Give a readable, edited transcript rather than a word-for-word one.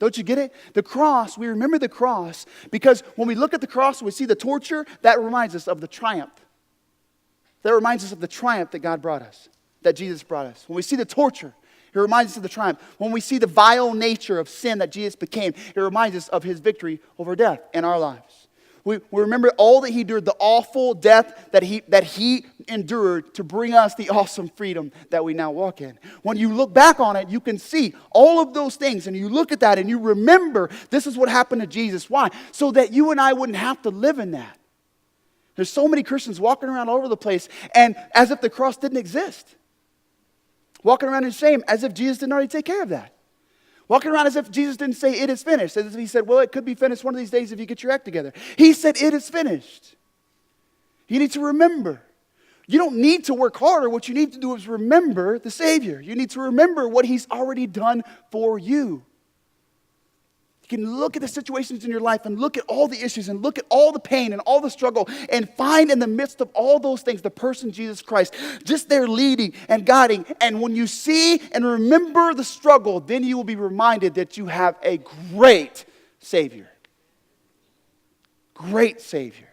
Don't you get it? The cross, we remember the cross because when we look at the cross, we see the torture, that reminds us of the triumph. That reminds us of the triumph that God brought us, that Jesus brought us. When we see the torture, it reminds us of the triumph. When we see the vile nature of sin that Jesus became, it reminds us of his victory over death in our lives. We remember all that he endured, the awful death that he endured to bring us the awesome freedom that we now walk in. When you look back on it, you can see all of those things, and you look at that and you remember this is what happened to Jesus. Why? So that you and I wouldn't have to live in that. There's so many Christians walking around all over the place, and as if the cross didn't exist. Walking around in shame as if Jesus didn't already take care of that. Walking around as if Jesus didn't say, it is finished. As if he said, well, it could be finished one of these days if you get your act together. He said, it is finished. You need to remember. You don't need to work harder. What you need to do is remember the Savior. You need to remember what he's already done for you. You can look at the situations in your life and look at all the issues and look at all the pain and all the struggle and find in the midst of all those things the person Jesus Christ, just there leading and guiding. And when you see and remember the struggle, then you will be reminded that you have a great Savior. Great Savior.